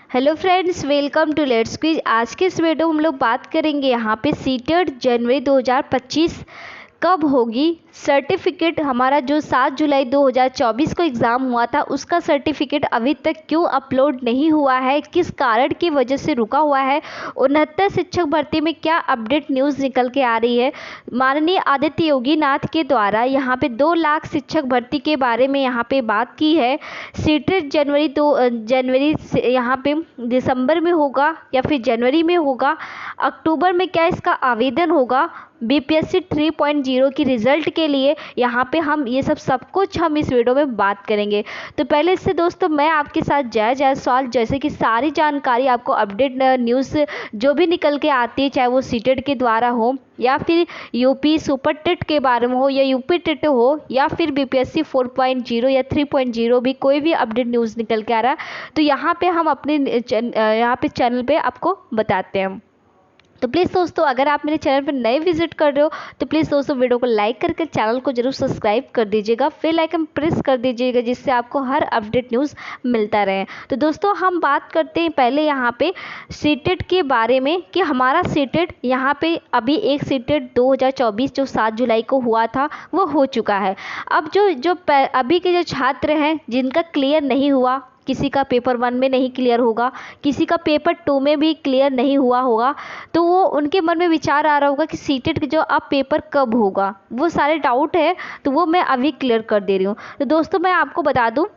Hello friends, welcome to let's quiz. आज के इस वीडियो में हम लोग बात करेंगे यहाँ पे सीटेट जनवरी 2025 कब होगी। सर्टिफिकेट हमारा जो 7 जुलाई 2024 को एग्ज़ाम हुआ था उसका सर्टिफिकेट अभी तक क्यों अपलोड नहीं हुआ है, किस कारण की वजह से रुका हुआ है। 69 शिक्षक भर्ती में क्या अपडेट न्यूज़ निकल के आ रही है। माननीय आदित्य योगी नाथ के द्वारा यहाँ पे 2 लाख शिक्षक भर्ती के बारे में यहाँ पे बात की है। सीटेट जनवरी से यहाँ पे दिसंबर में होगा या फिर जनवरी में होगा, अक्टूबर में क्या इसका आवेदन होगा बीपीएससी 3.0 की रिज़ल्ट के लिए। यहाँ पे हम ये सब कुछ हम इस वीडियो में बात करेंगे। तो पहले इससे दोस्तों मैं आपके साथ जायज़ सवाल जैसे कि सारी जानकारी आपको अपडेट न्यूज़ जो भी निकल के आती है, चाहे वो सीटेट के द्वारा हो या फिर यूपी सुपर टेट के बारे में हो या यूपी टेट हो या फिर बीपीएससी 4.0 या 3.0 भी कोई भी अपडेट न्यूज़ निकल के आ रहा है तो यहाँ पे हम अपने यहाँ पे चैनल पे आपको बताते हैं। तो प्लीज़ दोस्तों अगर आप मेरे चैनल पर नए विजिट कर रहे हो तो प्लीज़ दोस्तों वीडियो को लाइक करके चैनल को जरूर सब्सक्राइब कर दीजिएगा, बेल आइकन प्रेस कर दीजिएगा जिससे आपको हर अपडेट न्यूज़ मिलता रहे। तो दोस्तों हम बात करते हैं पहले यहाँ पे सीटेट के बारे में कि हमारा सीटेट यहाँ पे अभी एक सीटेट 2024 जो 7 जुलाई को हुआ था वो हो चुका है। अब जो अभी के जो छात्र हैं जिनका क्लियर नहीं हुआ, किसी का पेपर 1 में नहीं क्लियर होगा, किसी का पेपर 2 में भी क्लियर नहीं हुआ होगा, तो वो उनके मन में विचार आ रहा होगा कि सीटेट जो अब पेपर कब होगा, वो सारे डाउट है तो वो मैं अभी क्लियर कर दे रही हूँ। तो दोस्तों मैं आपको बता दूँ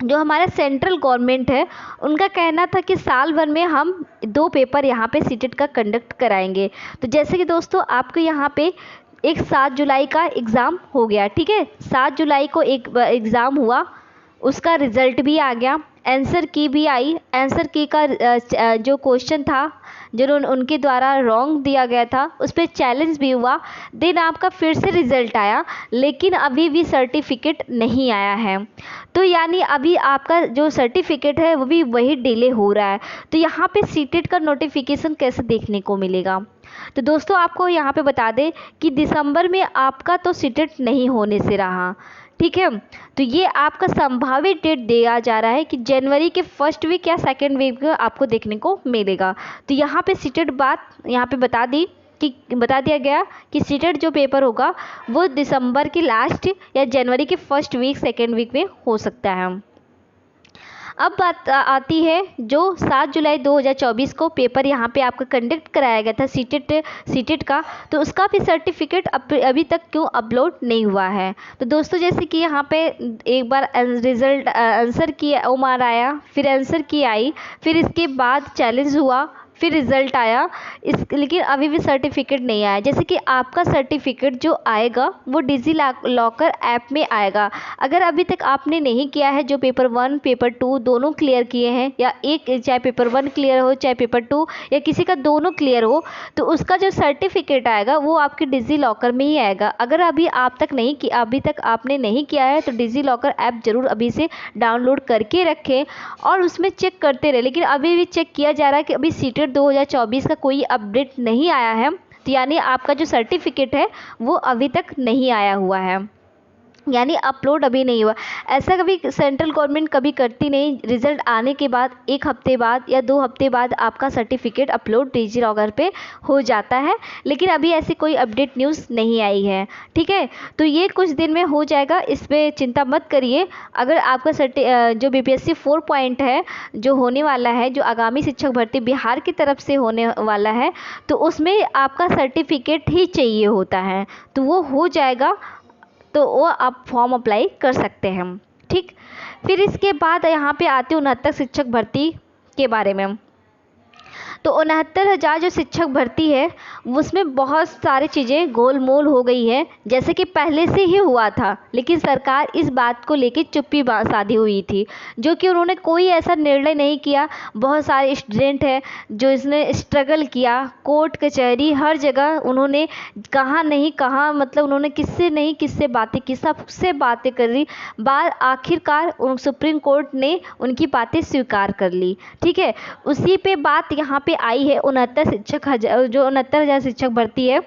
जो हमारा सेंट्रल गवर्नमेंट है उनका कहना था कि साल भर में हम 2 पेपर यहाँ पे सीटेट का कंडक्ट कराएंगे। तो जैसे कि दोस्तों आपको यहाँ पे एक 7 जुलाई का एग्ज़ाम हो गया, ठीक है, 7 जुलाई को एक एग्ज़ाम हुआ, उसका रिज़ल्ट भी आ गया, आंसर की भी आई। आंसर की का जो क्वेश्चन था जो उनके द्वारा रॉन्ग दिया गया था उस पर चैलेंज भी हुआ। देन आपका फिर से रिज़ल्ट आया लेकिन अभी भी सर्टिफिकेट नहीं आया है। तो यानी अभी आपका जो सर्टिफिकेट है वो भी वही डिले हो रहा है। तो यहाँ पे सीटेट का नोटिफिकेशन कैसे देखने को मिलेगा। तो दोस्तों आपको यहाँ पे बता दें कि दिसंबर में आपका तो सीटेट नहीं होने से रहा, ठीक है। तो ये आपका संभावित डेट दिया जा रहा है कि जनवरी के फर्स्ट वीक या सेकेंड वीक में आपको देखने को मिलेगा। तो यहाँ पे सीटेट बात यहाँ पे बता दिया गया कि सीटेट जो पेपर होगा वो दिसंबर की लास्ट या जनवरी के फर्स्ट वीक सेकेंड वीक में हो सकता है। अब बात आती है जो 7 जुलाई 2024 को पेपर यहाँ पे आपका कंडक्ट कराया गया था सीटेट का, तो उसका भी सर्टिफिकेट अभी तक क्यों अपलोड नहीं हुआ है। तो दोस्तों जैसे कि यहाँ पे एक बार रिज़ल्ट आंसर की ओमार आया, फिर आंसर की आई, फिर इसके बाद चैलेंज हुआ, फिर रिज़ल्ट आया, लेकिन अभी भी सर्टिफिकेट नहीं आया। जैसे कि आपका सर्टिफिकेट जो आएगा वो डिजी लॉकर ऐप में आएगा। अगर अभी तक आपने नहीं किया है, जो पेपर 1 पेपर 2 दोनों क्लियर किए हैं या एक चाहे पेपर 1 क्लियर हो चाहे पेपर 2 या किसी का दोनों क्लियर हो, तो उसका जो सर्टिफिकेट आएगा वो आपके डिजी लॉकर में ही आएगा। अगर अभी तक आपने नहीं किया है तो डिजी लॉकर ऐप ज़रूर अभी से डाउनलोड करके रखें और उसमें चेक करते रहे। लेकिन अभी भी चेक किया जा रहा है कि अभी सीटेट 2024 का कोई अपडेट नहीं आया है, तो यानी आपका जो सर्टिफिकेट है वो अभी तक नहीं आया हुआ है, यानी अपलोड अभी नहीं हुआ। ऐसा कभी सेंट्रल गवर्नमेंट कभी करती नहीं, रिज़ल्ट आने के बाद 1 हफ्ते बाद या 2 हफ्ते बाद आपका सर्टिफिकेट अपलोड डिजी लॉकर पे हो जाता है, लेकिन अभी ऐसी कोई अपडेट न्यूज़ नहीं आई है, ठीक है। तो ये कुछ दिन में हो जाएगा, इस पर चिंता मत करिए। अगर आपका जो बीपीएससी 4 पॉइंट है जो होने वाला है, जो आगामी शिक्षक भर्ती बिहार की तरफ से होने वाला है, तो उसमें आपका सर्टिफिकेट ही चाहिए होता है, तो वो हो जाएगा, तो वो आप फॉर्म अप्लाई कर सकते हैं, ठीक। फिर इसके बाद यहाँ पे आते 69 शिक्षक भर्ती के बारे में। तो 69,000 जो शिक्षक भर्ती है उसमें बहुत सारी चीज़ें गोलमोल हो गई है, जैसे कि पहले से ही हुआ था, लेकिन सरकार इस बात को लेकर चुप्पी साधी हुई थी, जो कि उन्होंने कोई ऐसा निर्णय नहीं किया। बहुत सारे स्टूडेंट हैं जो इसने स्ट्रगल किया, कोर्ट कचहरी हर जगह उन्होंने कहाँ नहीं कहाँ, मतलब उन्होंने किससे बातें की, सबसे बातें कर ली, बाद आखिरकार सुप्रीम कोर्ट ने उनकी बातें स्वीकार कर ली, ठीक है। उसी पे बात यहाँ पे आई है 69,000 शिक्षक भर्ती है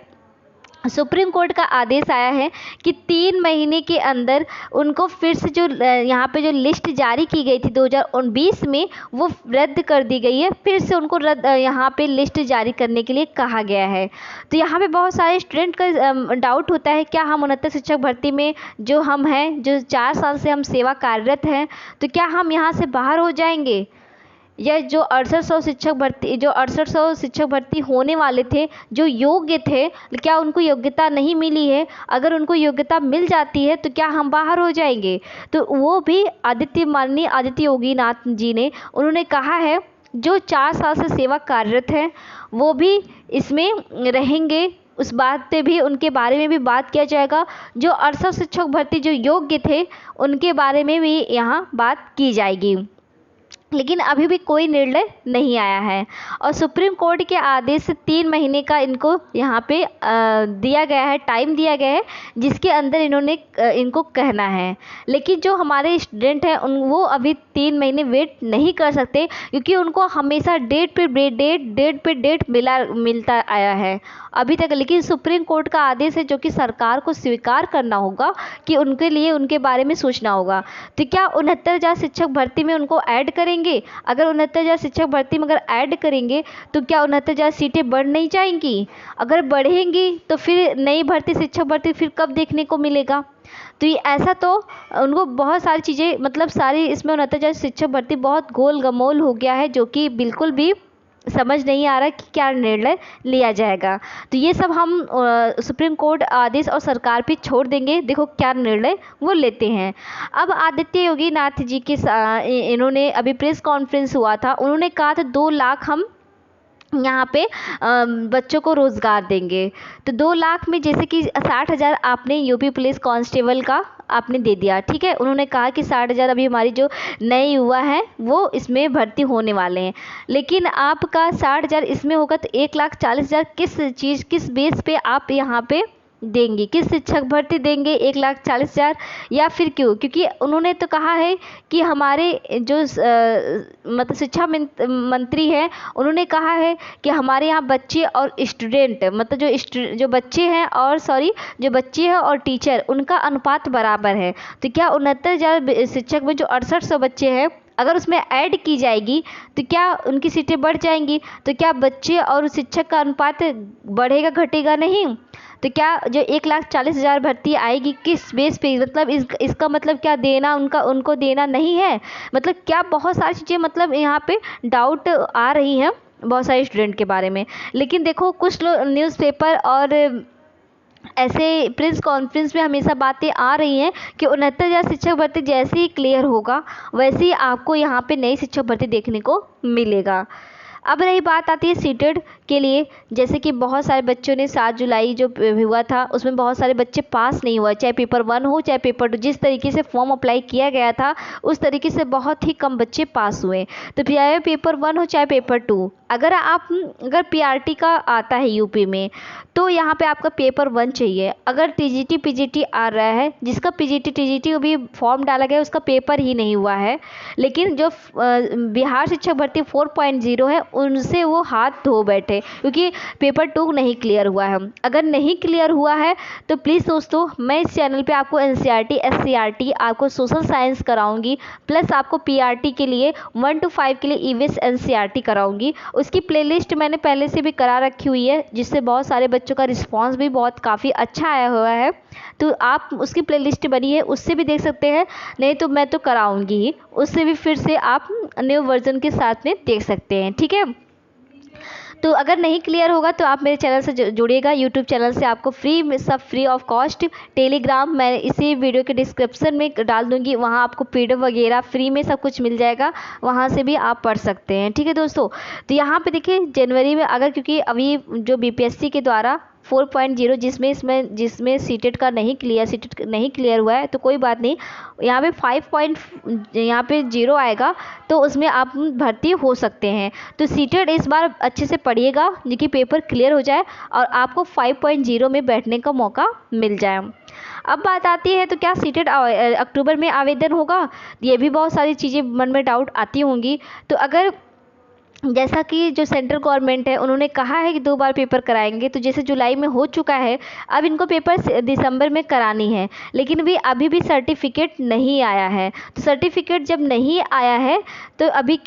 सुप्रीम कोर्ट का आदेश आया है कि 3 महीने के अंदर उनको फिर से जो यहाँ पे जो लिस्ट जारी की गई थी 2020 में, वो रद्द कर दी गई है। फिर से उनको रद्द यहाँ पे लिस्ट जारी करने के लिए कहा गया है। तो यहाँ पे बहुत सारे स्टूडेंट का डाउट होता है, क्या हम उन्नत शिक्षक भर्ती में जो हम हैं, जो 4 साल से हम सेवा कार्यरत हैं, तो क्या हम यहाँ से बाहर हो जाएंगे? यह जो 6800 शिक्षक भर्ती होने वाले थे, जो योग्य थे, क्या उनको योग्यता नहीं मिली है? अगर उनको योग्यता मिल जाती है तो क्या हम बाहर हो जाएंगे? तो वो भी माननीय आदित्य योगी नाथ जी ने उन्होंने कहा है, जो 4 साल से सेवा कार्यरत हैं वो भी इसमें रहेंगे। उस बात पे भी, उनके बारे में भी बात किया जाएगा। जो 68 शिक्षक भर्ती जो योग्य थे उनके बारे में भी यहाँ बात की जाएगी। लेकिन अभी भी कोई निर्णय नहीं आया है और सुप्रीम कोर्ट के आदेश से 3 महीने का इनको यहाँ पे दिया गया है, टाइम दिया गया है, जिसके अंदर इनको कहना है। लेकिन जो हमारे स्टूडेंट हैं वो अभी 3 महीने वेट नहीं कर सकते, क्योंकि उनको हमेशा डेट पे डेट मिलता आया है अभी तक। लेकिन सुप्रीम कोर्ट का आदेश है जो कि सरकार को स्वीकार करना होगा कि उनके लिए उनके बारे में सोचना होगा। तो क्या 69,000 शिक्षक भर्ती में उनको ऐड करेंगे? अगर 69,000 शिक्षक भर्ती में अगर ऐड करेंगे तो क्या 69,000 सीटें बढ़ नहीं जाएंगी? अगर बढ़ेंगी तो फिर नई भर्ती, शिक्षक भर्ती फिर कब देखने को मिलेगा? तो ये ऐसा तो उनको बहुत सारी चीज़ें, मतलब सारी इसमें 69,000 शिक्षक भर्ती बहुत गोल गमोल हो गया है, जो कि बिल्कुल भी समझ नहीं आ रहा कि क्या निर्णय लिया जाएगा। तो ये सब हम सुप्रीम कोर्ट आदेश और सरकार पे छोड़ देंगे, देखो क्या निर्णय वो लेते हैं। अब आदित्य योगी नाथ जी के इन्होंने अभी प्रेस कॉन्फ्रेंस हुआ था, उन्होंने कहा था 2 लाख हम यहाँ पे बच्चों को रोज़गार देंगे। तो 2 लाख में जैसे कि 60,000 आपने यूपी पुलिस कांस्टेबल का आपने दे दिया, ठीक है। उन्होंने कहा कि 60,000 अभी हमारी जो नए युवा हैं वो इसमें भर्ती होने वाले हैं। लेकिन आपका 60,000 इसमें होगा तो 1,40,000 किस बेस पे आप यहाँ पे देंगे, किस शिक्षक भर्ती देंगे 1,40,000? या फिर क्यों? क्योंकि उन्होंने तो कहा है कि हमारे जो मतलब शिक्षा मंत्री हैं, उन्होंने कहा है कि हमारे यहाँ बच्चे और स्टूडेंट, मतलब जो बच्चे हैं और टीचर, उनका अनुपात बराबर है। तो क्या 69,000 शिक्षक में जो 6800 बच्चे हैं, अगर उसमें ऐड की जाएगी तो क्या उनकी सीटें बढ़ जाएंगी? तो क्या बच्चे और शिक्षक का अनुपात बढ़ेगा, घटेगा नहीं? तो क्या जो 1,40,000 भर्ती आएगी किस बेस पे? मतलब इसका मतलब क्या देना उनको देना नहीं है? मतलब क्या बहुत सारी चीज़ें, मतलब यहाँ पे डाउट आ रही हैं बहुत सारे स्टूडेंट के बारे में। लेकिन देखो, कुछ लोग न्यूज़पेपर और ऐसे प्रेस कॉन्फ्रेंस में हमेशा बातें आ रही हैं कि 69,000 शिक्षक भर्ती जैसे ही क्लियर होगा वैसे ही आपको यहाँ पे नई शिक्षक भर्ती देखने को मिलेगा। अब रही बात आती है सीटेट के लिए, जैसे कि बहुत सारे बच्चों ने 7 जुलाई जो हुआ था उसमें बहुत सारे बच्चे पास नहीं हुआ, चाहे पेपर 1 हो चाहे पेपर 2, जिस तरीके से फॉर्म अप्लाई किया गया था उस तरीके से बहुत ही कम बच्चे पास हुए। तो चाहे पेपर 1 हो चाहे पेपर 2, अगर पीआरटी का आता है यूपी में तो यहाँ पे आपका पेपर 1 चाहिए। अगर टीजीटी पीजीटी आ रहा है, जिसका पीजीटी टीजीटी अभी फॉर्म डाला गया उसका पेपर ही नहीं हुआ है, लेकिन जो बिहार शिक्षक भर्ती 4.0 है उनसे वो हाथ धो बैठे क्योंकि पेपर 2 नहीं क्लियर हुआ है। अगर नहीं क्लियर हुआ है तो प्लीज़ दोस्तों, मैं इस चैनल पे आपको एनसीईआरटी, एससीईआरटी, आपको सोशल साइंस कराऊंगी, प्लस आपको पीआरटी के लिए 1 to 5 के लिए ईवीएस एनसीईआरटी कराऊंगी। उसकी प्लेलिस्ट मैंने पहले से भी करा रखी हुई है, जिससे बहुत सारे बच्चों का रिस्पांस भी बहुत काफ़ी अच्छा आया हुआ है। तो आप उसकी प्लेलिस्ट बनी है, उससे भी देख सकते हैं, नहीं तो मैं तो कराऊंगी ही, उससे भी फिर से आप न्यू वर्जन के साथ में देख सकते हैं, ठीक है। तो अगर नहीं क्लियर होगा तो आप मेरे चैनल से जुड़िएगा। यूट्यूब चैनल से आपको फ्री ऑफ कॉस्ट टेलीग्राम मैं इसी वीडियो के डिस्क्रिप्शन में डाल दूंगी, वहाँ आपको पीडीएफ वगैरह फ्री में सब कुछ मिल जाएगा, वहाँ से भी आप पढ़ सकते हैं, ठीक है दोस्तों। तो यहाँ पे देखिए जनवरी में अगर, क्योंकि अभी जो बीपीएससी के द्वारा 4.0 जिसमें सीटेट नहीं क्लियर हुआ है तो कोई बात नहीं, यहाँ पे 5.0 आएगा तो उसमें आप भर्ती हो सकते हैं। तो सीटेट इस बार अच्छे से पढ़िएगा जिसकी पेपर क्लियर हो जाए और आपको 5.0 में बैठने का मौका मिल जाए। अब बात आती है तो क्या सीटेट अक्टूबर में आवेदन होगा? ये भी बहुत सारी चीज़ें मन में डाउट आती होंगी। तो अगर जैसा कि जो सेंट्रल गवर्नमेंट है उन्होंने कहा है कि 2 बार पेपर कराएंगे, तो जैसे जुलाई में हो चुका है, अब इनको पेपर दिसंबर में करानी है, लेकिन भी अभी भी सर्टिफिकेट नहीं आया है। तो सर्टिफिकेट जब नहीं आया है तो अभी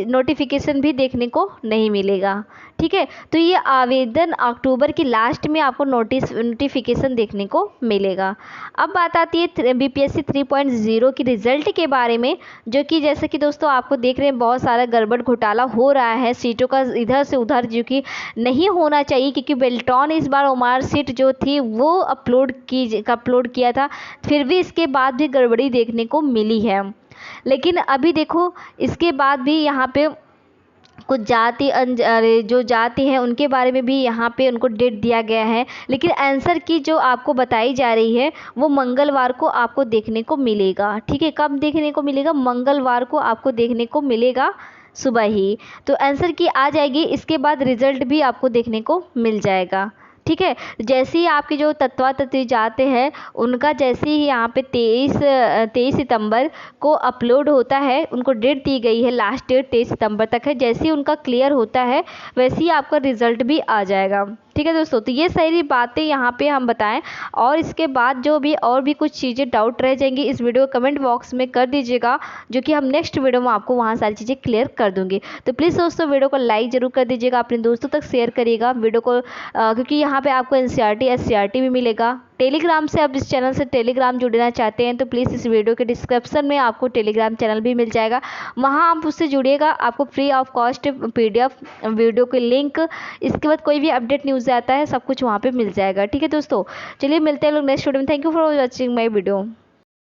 नोटिफिकेशन भी देखने को नहीं मिलेगा। ठीक है, तो ये आवेदन अक्टूबर की लास्ट में आपको नोटिफिकेशन देखने को मिलेगा। अब बात आती है बीपीएससी 3.0 की रिजल्ट के बारे में, जो कि जैसे कि दोस्तों आपको देख रहे हैं बहुत सारा गड़बड़ घोटाला हो रहा है, सीटों का इधर से उधर, जो कि नहीं होना चाहिए, क्योंकि बेल्टॉन इस बार ओमार सीट जो थी वो अपलोड किया था, फिर भी इसके बाद भी गड़बड़ी देखने को मिली है। लेकिन अभी देखो इसके बाद भी यहाँ पे कुछ जो जाति हैं उनके बारे में भी यहाँ पे उनको डेट दिया गया है, लेकिन आंसर की जो आपको बताई जा रही है वो मंगलवार को आपको देखने को मिलेगा। ठीक है, कब देखने को मिलेगा? मंगलवार को आपको देखने को मिलेगा सुबह ही। तो आंसर की आ जाएगी, इसके बाद रिजल्ट भी आपको देखने को मिल जाएगा। ठीक है, जैसे ही आपके जो तत्वातत्वी जाते हैं उनका जैसे ही यहाँ पे 23 सितंबर को अपलोड होता है, उनको डेट दी गई है, लास्ट डेट 23 सितंबर तक है, जैसे ही उनका क्लियर होता है वैसे ही आपका रिजल्ट भी आ जाएगा। ठीक है दोस्तों, तो ये सारी बातें यहाँ पे हम बताएं, और इसके बाद जो भी और भी कुछ चीज़ें डाउट रह जाएंगी इस वीडियो कमेंट बॉक्स में कर दीजिएगा, जो कि हम नेक्स्ट वीडियो में आपको वहाँ सारी चीज़ें क्लियर कर दूँगी। तो प्लीज़ दोस्तों वीडियो को लाइक ज़रूर कर दीजिएगा, अपने दोस्तों तक शेयर करिएगा वीडियो को, क्योंकि यहाँ पे आपको एनसीईआरटी एससीईआरटी भी मिलेगा। टेलीग्राम से आप इस चैनल से टेलीग्राम जुड़ना चाहते हैं तो प्लीज़ इस वीडियो के डिस्क्रिप्शन में आपको टेलीग्राम चैनल भी मिल जाएगा, वहाँ आप उससे जुड़िएगा, आपको free of cost PDF video के लिंक, इसके बाद कोई भी अपडेट न्यूज़ आता है सब कुछ वहाँ पे मिल जाएगा। ठीक है दोस्तों, चलिए मिलते हैं लोग नेक्स्ट वीडियो में। Thank you for watching my video.